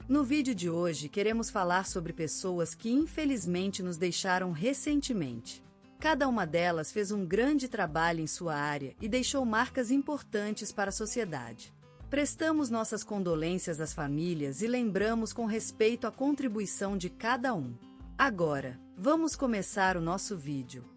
No vídeo de hoje queremos falar sobre pessoas que infelizmente nos deixaram recentemente. Cada uma delas fez um grande trabalho em sua área e deixou marcas importantes para a sociedade. Prestamos nossas condolências às famílias e lembramos com respeito a contribuição de cada um. Agora, vamos começar o nosso vídeo.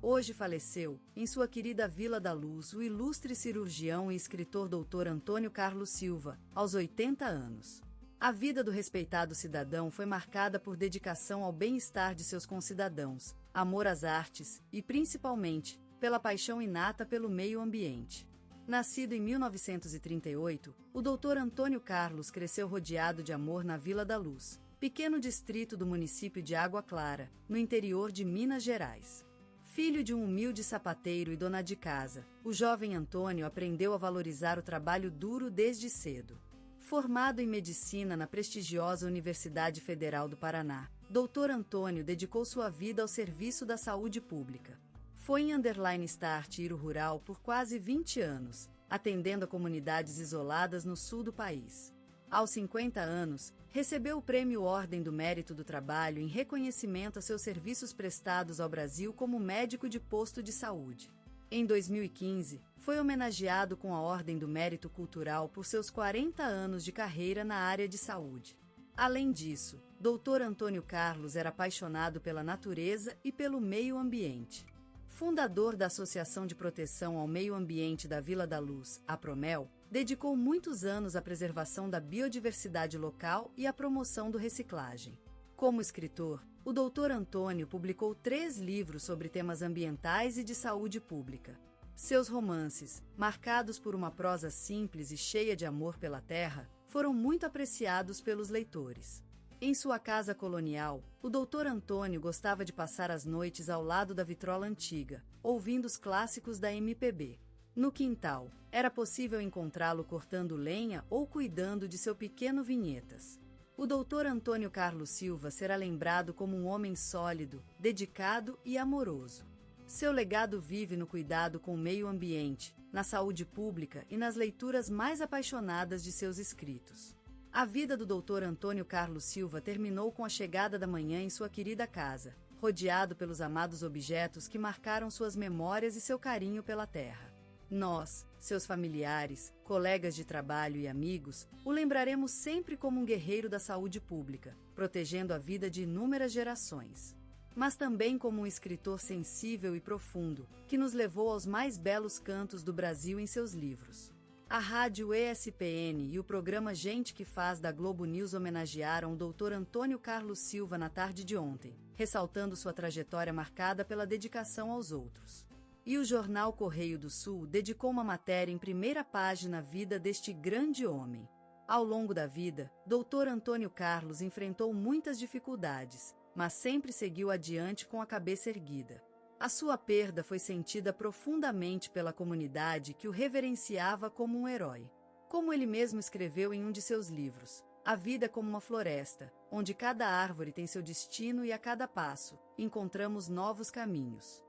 Hoje faleceu, em sua querida Vila da Luz, o ilustre cirurgião e escritor Dr. Antônio Carlos Silva, aos 80 anos. A vida do respeitado cidadão foi marcada por dedicação ao bem-estar de seus concidadãos, amor às artes e, principalmente, pela paixão inata pelo meio ambiente. Nascido em 1938, o Dr. Antônio Carlos cresceu rodeado de amor na Vila da Luz, pequeno distrito do município de Água Clara, no interior de Minas Gerais. Filho de um humilde sapateiro e dona de casa, o jovem Antônio aprendeu a valorizar o trabalho duro desde cedo. Formado em medicina na prestigiosa Universidade Federal do Paraná, Dr. Antônio dedicou sua vida ao serviço da saúde pública. Foi em Start Tiro Rural por quase 20 anos, atendendo a comunidades isoladas no sul do país. Aos 50 anos, recebeu o Prêmio Ordem do Mérito do Trabalho em reconhecimento a seus serviços prestados ao Brasil como médico de posto de saúde. Em 2015, foi homenageado com a Ordem do Mérito Cultural por seus 40 anos de carreira na área de saúde. Além disso, Dr. Antônio Carlos era apaixonado pela natureza e pelo meio ambiente. Fundador da Associação de Proteção ao Meio Ambiente da Vila da Luz, a Promel, dedicou muitos anos à preservação da biodiversidade local e à promoção do reciclagem. Como escritor, o Dr. Antônio publicou 3 livros sobre temas ambientais e de saúde pública. Seus romances, marcados por uma prosa simples e cheia de amor pela terra, foram muito apreciados pelos leitores. Em sua casa colonial, o Dr. Antônio gostava de passar as noites ao lado da vitrola antiga, ouvindo os clássicos da MPB. No quintal, era possível encontrá-lo cortando lenha ou cuidando de seu pequeno vinhetas. O Dr. Antônio Carlos Silva será lembrado como um homem sólido, dedicado e amoroso. Seu legado vive no cuidado com o meio ambiente, na saúde pública e nas leituras mais apaixonadas de seus escritos. A vida do Dr. Antônio Carlos Silva terminou com a chegada da manhã em sua querida casa, rodeado pelos amados objetos que marcaram suas memórias e seu carinho pela terra. Nós, seus familiares, colegas de trabalho e amigos, o lembraremos sempre como um guerreiro da saúde pública, protegendo a vida de inúmeras gerações. Mas também como um escritor sensível e profundo, que nos levou aos mais belos cantos do Brasil em seus livros. A rádio ESPN e o programa Gente que Faz da Globo News homenagearam o Dr. Antônio Carlos Silva na tarde de ontem, ressaltando sua trajetória marcada pela dedicação aos outros. E o jornal Correio do Sul dedicou uma matéria em primeira página à vida deste grande homem. Ao longo da vida, Dr. Antônio Carlos enfrentou muitas dificuldades, mas sempre seguiu adiante com a cabeça erguida. A sua perda foi sentida profundamente pela comunidade que o reverenciava como um herói. Como ele mesmo escreveu em um de seus livros, a vida é como uma floresta, onde cada árvore tem seu destino e a cada passo, encontramos novos caminhos.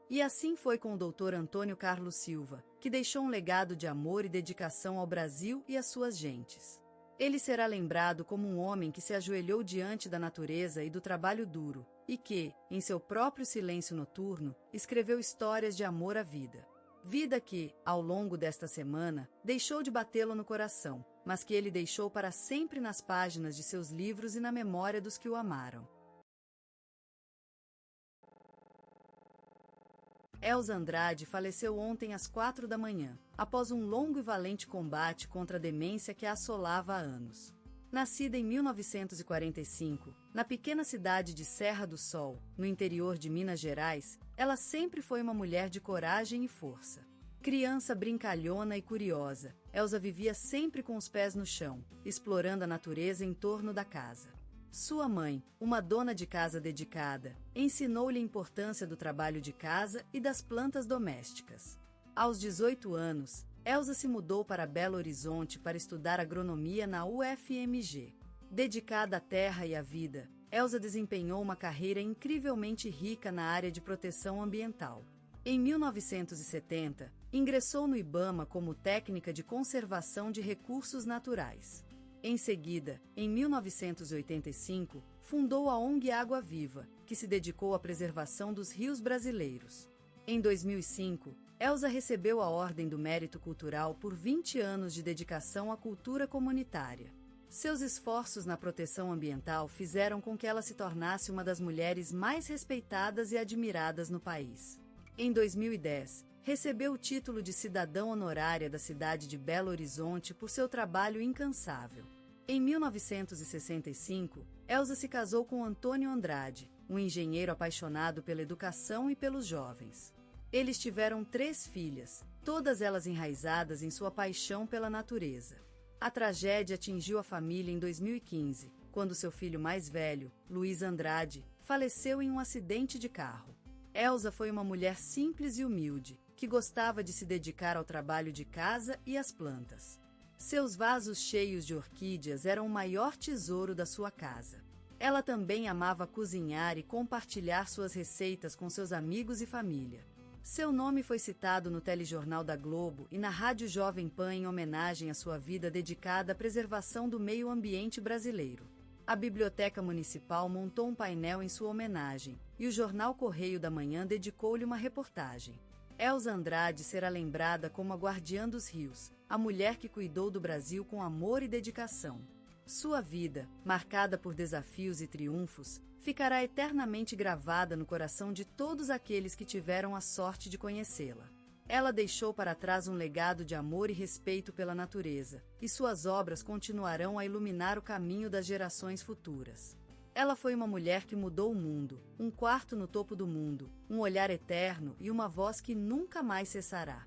E assim foi com o Dr. Antônio Carlos Silva, que deixou um legado de amor e dedicação ao Brasil e às suas gentes. Ele será lembrado como um homem que se ajoelhou diante da natureza e do trabalho duro, e que, em seu próprio silêncio noturno, escreveu histórias de amor à vida. Vida que, ao longo desta semana, deixou de batê-lo no coração, mas que ele deixou para sempre nas páginas de seus livros e na memória dos que o amaram. Elza Andrade faleceu ontem às 4 da manhã, após um longo e valente combate contra a demência que a assolava há anos. Nascida em 1945, na pequena cidade de Serra do Sol, no interior de Minas Gerais, ela sempre foi uma mulher de coragem e força. Criança brincalhona e curiosa, Elza vivia sempre com os pés no chão, explorando a natureza em torno da casa. Sua mãe, uma dona de casa dedicada, ensinou-lhe a importância do trabalho de casa e das plantas domésticas. Aos 18 anos, Elza se mudou para Belo Horizonte para estudar agronomia na UFMG. Dedicada à terra e à vida, Elza desempenhou uma carreira incrivelmente rica na área de proteção ambiental. Em 1970, ingressou no IBAMA como técnica de conservação de recursos naturais. Em seguida, em 1985, fundou a ONG Água Viva, que se dedicou à preservação dos rios brasileiros. Em 2005, Elza recebeu a Ordem do Mérito Cultural por 20 anos de dedicação à cultura comunitária. Seus esforços na proteção ambiental fizeram com que ela se tornasse uma das mulheres mais respeitadas e admiradas no país. Em 2010, recebeu o título de cidadã honorária da cidade de Belo Horizonte por seu trabalho incansável. Em 1965, Elza se casou com Antônio Andrade, um engenheiro apaixonado pela educação e pelos jovens. Eles tiveram 3 filhas, todas elas enraizadas em sua paixão pela natureza. A tragédia atingiu a família em 2015, quando seu filho mais velho, Luiz Andrade, faleceu em um acidente de carro. Elza foi uma mulher simples e humilde, que gostava de se dedicar ao trabalho de casa e às plantas. Seus vasos cheios de orquídeas eram o maior tesouro da sua casa. Ela também amava cozinhar e compartilhar suas receitas com seus amigos e família. Seu nome foi citado no telejornal da Globo e na Rádio Jovem Pan em homenagem à sua vida dedicada à preservação do meio ambiente brasileiro. A Biblioteca Municipal montou um painel em sua homenagem, e o jornal Correio da Manhã dedicou-lhe uma reportagem. Elza Andrade será lembrada como a guardiã dos rios, a mulher que cuidou do Brasil com amor e dedicação. Sua vida, marcada por desafios e triunfos, ficará eternamente gravada no coração de todos aqueles que tiveram a sorte de conhecê-la. Ela deixou para trás um legado de amor e respeito pela natureza, e suas obras continuarão a iluminar o caminho das gerações futuras. Ela foi uma mulher que mudou o mundo, um quarto no topo do mundo, um olhar eterno e uma voz que nunca mais cessará.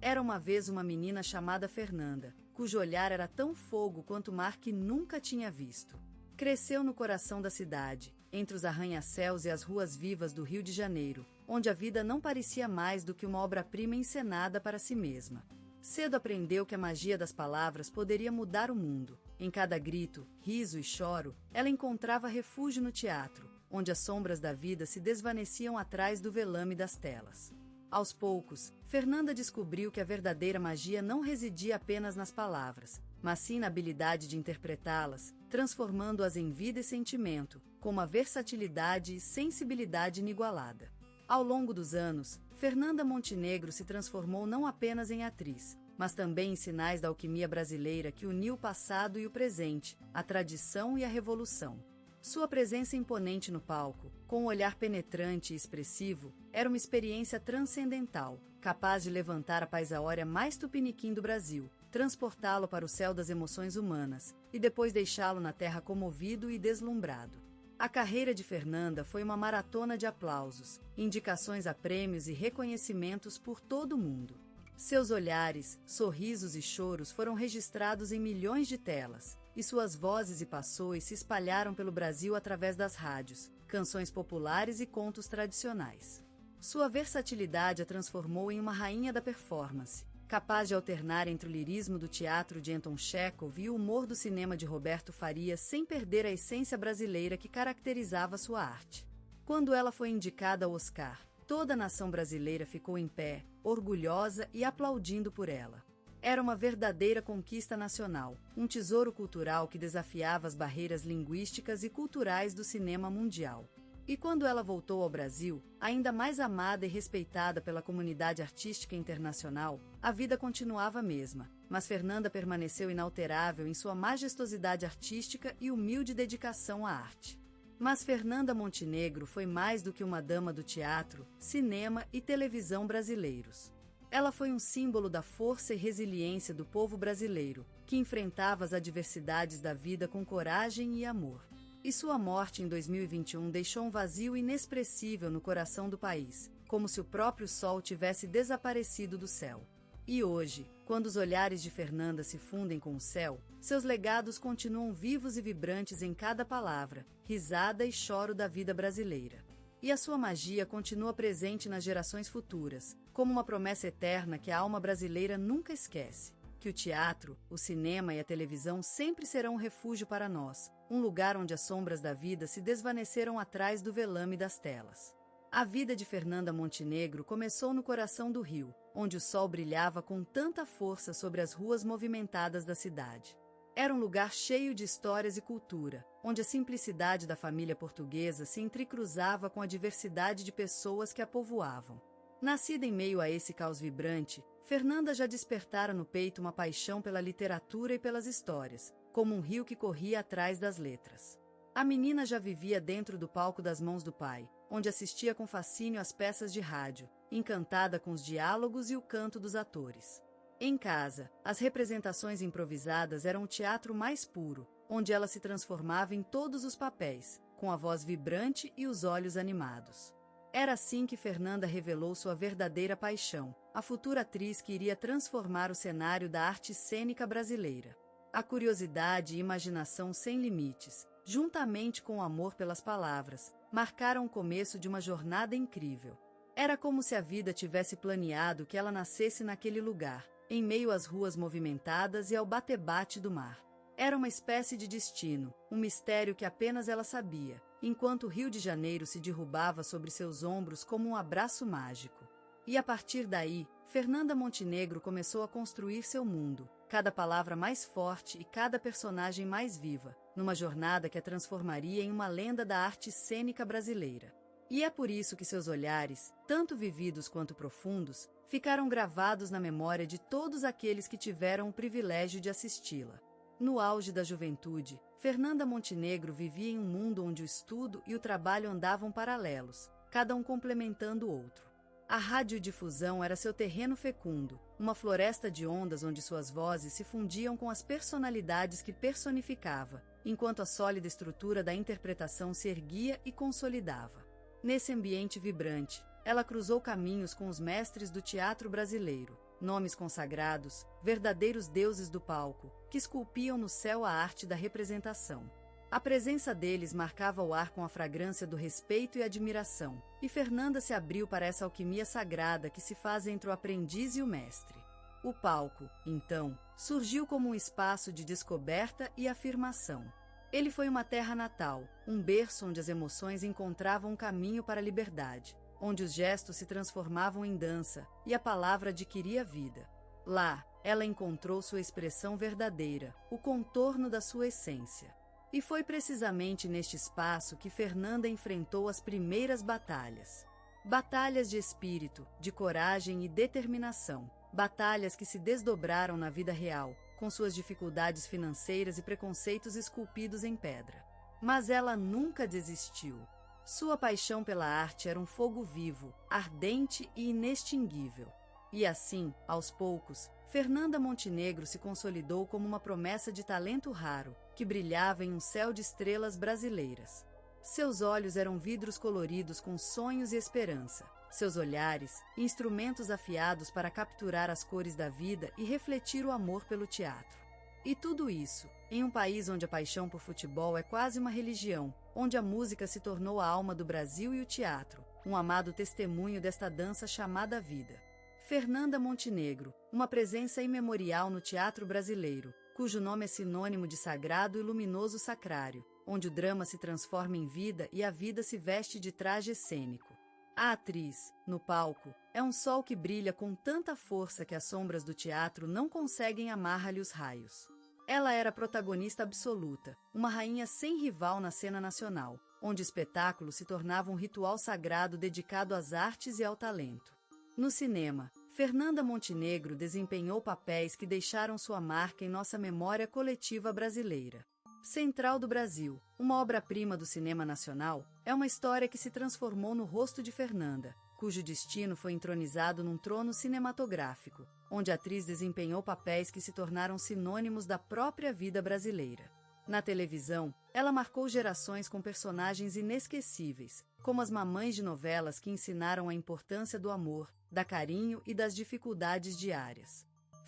Era uma vez uma menina chamada Fernanda, cujo olhar era tão fogo quanto o mar que nunca tinha visto. Cresceu no coração da cidade, entre os arranha-céus e as ruas vivas do Rio de Janeiro, onde a vida não parecia mais do que uma obra-prima encenada para si mesma. Cedo aprendeu que a magia das palavras poderia mudar o mundo. Em cada grito, riso e choro, ela encontrava refúgio no teatro, onde as sombras da vida se desvaneciam atrás do velame das telas. Aos poucos, Fernanda descobriu que a verdadeira magia não residia apenas nas palavras, mas sim na habilidade de interpretá-las, transformando-as em vida e sentimento, com uma versatilidade e sensibilidade inigualada. Ao longo dos anos, Fernanda Montenegro se transformou não apenas em atriz, mas também em sinais da alquimia brasileira que uniu o passado e o presente, a tradição e a revolução. Sua presença imponente no palco, com um olhar penetrante e expressivo, era uma experiência transcendental, capaz de levantar a paisória mais tupiniquim do Brasil, transportá-lo para o céu das emoções humanas, e depois deixá-lo na terra comovido e deslumbrado. A carreira de Fernanda foi uma maratona de aplausos, indicações a prêmios e reconhecimentos por todo o mundo. Seus olhares, sorrisos e choros foram registrados em milhões de telas, e suas vozes e passões se espalharam pelo Brasil através das rádios, canções populares e contos tradicionais. Sua versatilidade a transformou em uma rainha da performance, capaz de alternar entre o lirismo do teatro de Anton Chekhov e o humor do cinema de Roberto Faria sem perder a essência brasileira que caracterizava sua arte. Quando ela foi indicada ao Oscar, toda a nação brasileira ficou em pé, orgulhosa e aplaudindo por ela. Era uma verdadeira conquista nacional, um tesouro cultural que desafiava as barreiras linguísticas e culturais do cinema mundial. E quando ela voltou ao Brasil, ainda mais amada e respeitada pela comunidade artística internacional, a vida continuava a mesma, mas Fernanda permaneceu inalterável em sua majestosidade artística e humilde dedicação à arte. Mas Fernanda Montenegro foi mais do que uma dama do teatro, cinema e televisão brasileiros. Ela foi um símbolo da força e resiliência do povo brasileiro, que enfrentava as adversidades da vida com coragem e amor. E sua morte em 2021 deixou um vazio inexpressível no coração do país, como se o próprio sol tivesse desaparecido do céu. E hoje, quando os olhares de Fernanda se fundem com o céu, seus legados continuam vivos e vibrantes em cada palavra, risada e choro da vida brasileira. E a sua magia continua presente nas gerações futuras, como uma promessa eterna que a alma brasileira nunca esquece. Que o teatro, o cinema e a televisão sempre serão um refúgio para nós, um lugar onde as sombras da vida se desvaneceram atrás do velame das telas. A vida de Fernanda Montenegro começou no coração do Rio, onde o sol brilhava com tanta força sobre as ruas movimentadas da cidade. Era um lugar cheio de histórias e cultura, onde a simplicidade da família portuguesa se entrecruzava com a diversidade de pessoas que a povoavam. Nascida em meio a esse caos vibrante, Fernanda já despertara no peito uma paixão pela literatura e pelas histórias, como um rio que corria atrás das letras. A menina já vivia dentro do palco das mãos do pai, onde assistia com fascínio às peças de rádio, encantada com os diálogos e o canto dos atores. Em casa, as representações improvisadas eram o teatro mais puro, onde ela se transformava em todos os papéis, com a voz vibrante e os olhos animados. Era assim que Fernanda revelou sua verdadeira paixão, a futura atriz que iria transformar o cenário da arte cênica brasileira. A curiosidade e imaginação sem limites, juntamente com o amor pelas palavras, marcaram o começo de uma jornada incrível. Era como se a vida tivesse planeado que ela nascesse naquele lugar, em meio às ruas movimentadas e ao bate-bate do mar. Era uma espécie de destino, um mistério que apenas ela sabia, enquanto o Rio de Janeiro se derrubava sobre seus ombros como um abraço mágico. E a partir daí, Fernanda Montenegro começou a construir seu mundo, cada palavra mais forte e cada personagem mais viva, numa jornada que a transformaria em uma lenda da arte cênica brasileira. E é por isso que seus olhares, tanto vividos quanto profundos, ficaram gravados na memória de todos aqueles que tiveram o privilégio de assisti-la. No auge da juventude, Fernanda Montenegro vivia em um mundo onde o estudo e o trabalho andavam paralelos, cada um complementando o outro. A radiodifusão era seu terreno fecundo, uma floresta de ondas onde suas vozes se fundiam com as personalidades que personificava, enquanto a sólida estrutura da interpretação se erguia e consolidava. Nesse ambiente vibrante, ela cruzou caminhos com os mestres do teatro brasileiro, nomes consagrados, verdadeiros deuses do palco, que esculpiam no céu a arte da representação. A presença deles marcava o ar com a fragrância do respeito e admiração, e Fernanda se abriu para essa alquimia sagrada que se faz entre o aprendiz e o mestre. O palco, então, surgiu como um espaço de descoberta e afirmação. Ele foi uma terra natal, um berço onde as emoções encontravam um caminho para a liberdade, onde os gestos se transformavam em dança e a palavra adquiria vida. Lá, ela encontrou sua expressão verdadeira, o contorno da sua essência. E foi precisamente neste espaço que Fernanda enfrentou as primeiras batalhas. Batalhas de espírito, de coragem e determinação. Batalhas que se desdobraram na vida real, com suas dificuldades financeiras e preconceitos esculpidos em pedra. Mas ela nunca desistiu. Sua paixão pela arte era um fogo vivo, ardente e inextinguível. E assim, aos poucos, Fernanda Montenegro se consolidou como uma promessa de talento raro, que brilhava em um céu de estrelas brasileiras. Seus olhos eram vidros coloridos com sonhos e esperança. Seus olhares, instrumentos afiados para capturar as cores da vida e refletir o amor pelo teatro. E tudo isso, em um país onde a paixão por futebol é quase uma religião, onde a música se tornou a alma do Brasil e o teatro, um amado testemunho desta dança chamada vida. Fernanda Montenegro, uma presença imemorial no teatro brasileiro, cujo nome é sinônimo de sagrado e luminoso sacrário, onde o drama se transforma em vida e a vida se veste de traje cênico. A atriz, no palco, é um sol que brilha com tanta força que as sombras do teatro não conseguem amarrar-lhe os raios. Ela era protagonista absoluta, uma rainha sem rival na cena nacional, onde o espetáculo se tornava um ritual sagrado dedicado às artes e ao talento. No cinema, Fernanda Montenegro desempenhou papéis que deixaram sua marca em nossa memória coletiva brasileira. Central do Brasil, uma obra-prima do cinema nacional, é uma história que se transformou no rosto de Fernanda, cujo destino foi entronizado num trono cinematográfico, onde a atriz desempenhou papéis que se tornaram sinônimos da própria vida brasileira. Na televisão, ela marcou gerações com personagens inesquecíveis, como as mamães de novelas que ensinaram a importância do amor, da carinho e das dificuldades diárias.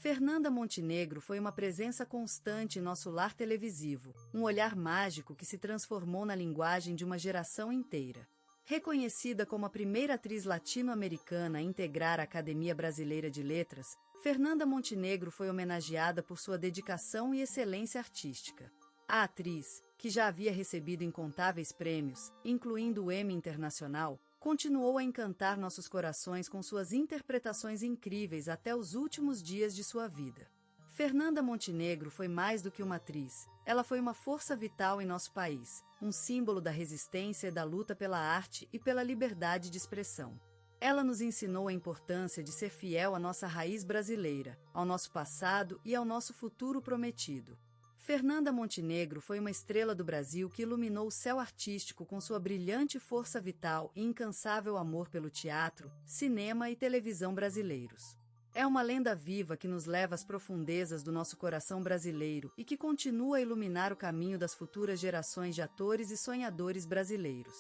Fernanda Montenegro foi uma presença constante em nosso lar televisivo, um olhar mágico que se transformou na linguagem de uma geração inteira. Reconhecida como a primeira atriz latino-americana a integrar a Academia Brasileira de Letras, Fernanda Montenegro foi homenageada por sua dedicação e excelência artística. A atriz, que já havia recebido incontáveis prêmios, incluindo o Emmy Internacional, continuou a encantar nossos corações com suas interpretações incríveis até os últimos dias de sua vida. Fernanda Montenegro foi mais do que uma atriz, ela foi uma força vital em nosso país, um símbolo da resistência e da luta pela arte e pela liberdade de expressão. Ela nos ensinou a importância de ser fiel à nossa raiz brasileira, ao nosso passado e ao nosso futuro prometido. Fernanda Montenegro foi uma estrela do Brasil que iluminou o céu artístico com sua brilhante força vital e incansável amor pelo teatro, cinema e televisão brasileiros. É uma lenda viva que nos leva às profundezas do nosso coração brasileiro e que continua a iluminar o caminho das futuras gerações de atores e sonhadores brasileiros.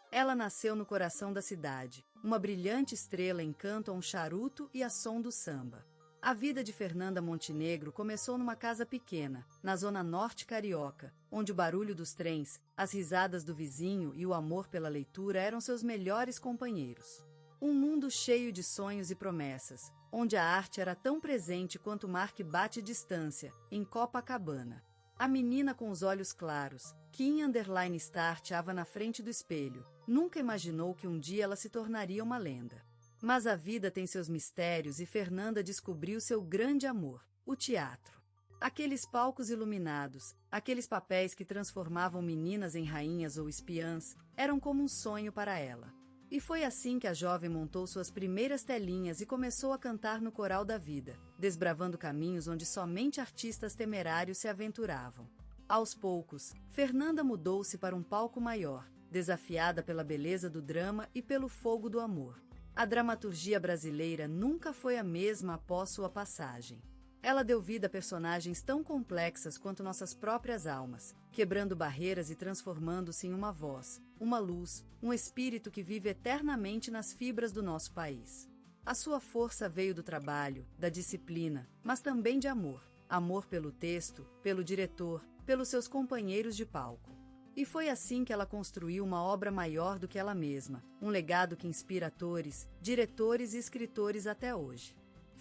Ela nasceu no coração da cidade, uma brilhante estrela em canto a um charuto e a som do samba. A vida de Fernanda Montenegro começou numa casa pequena, na zona norte carioca, onde o barulho dos trens, as risadas do vizinho e o amor pela leitura eram seus melhores companheiros. Um mundo cheio de sonhos e promessas, onde a arte era tão presente quanto o mar que bate distância, em Copacabana. A menina com os olhos claros, que em underline startava na frente do espelho, nunca imaginou que um dia ela se tornaria uma lenda. Mas a vida tem seus mistérios e Fernanda descobriu seu grande amor, o teatro. Aqueles palcos iluminados, aqueles papéis que transformavam meninas em rainhas ou espiãs, eram como um sonho para ela. E foi assim que a jovem montou suas primeiras telinhas e começou a cantar no coral da vida, desbravando caminhos onde somente artistas temerários se aventuravam. Aos poucos, Fernanda mudou-se para um palco maior, desafiada pela beleza do drama e pelo fogo do amor. A dramaturgia brasileira nunca foi a mesma após sua passagem. Ela deu vida a personagens tão complexas quanto nossas próprias almas, quebrando barreiras e transformando-se em uma voz, uma luz, um espírito que vive eternamente nas fibras do nosso país. A sua força veio do trabalho, da disciplina, mas também de amor. Amor pelo texto, pelo diretor, pelos seus companheiros de palco. E foi assim que ela construiu uma obra maior do que ela mesma, um legado que inspira atores, diretores e escritores até hoje.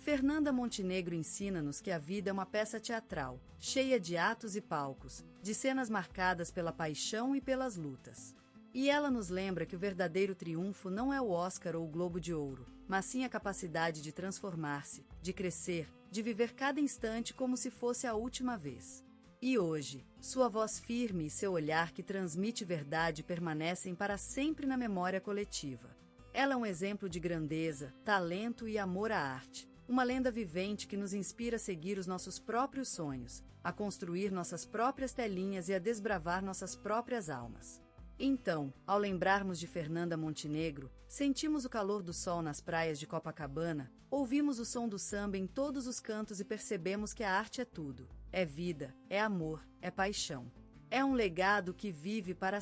Fernanda Montenegro ensina-nos que a vida é uma peça teatral, cheia de atos e palcos, de cenas marcadas pela paixão e pelas lutas. E ela nos lembra que o verdadeiro triunfo não é o Oscar ou o Globo de Ouro, mas sim a capacidade de transformar-se, de crescer, de viver cada instante como se fosse a última vez. E hoje, sua voz firme e seu olhar que transmite verdade permanecem para sempre na memória coletiva. Ela é um exemplo de grandeza, talento e amor à arte. Uma lenda vivente que nos inspira a seguir os nossos próprios sonhos, a construir nossas próprias telinhas e a desbravar nossas próprias almas. Então, ao lembrarmos de Fernanda Montenegro, sentimos o calor do sol nas praias de Copacabana, ouvimos o som do samba em todos os cantos e percebemos que a arte é tudo. É vida, é amor, é paixão. É um legado que vive para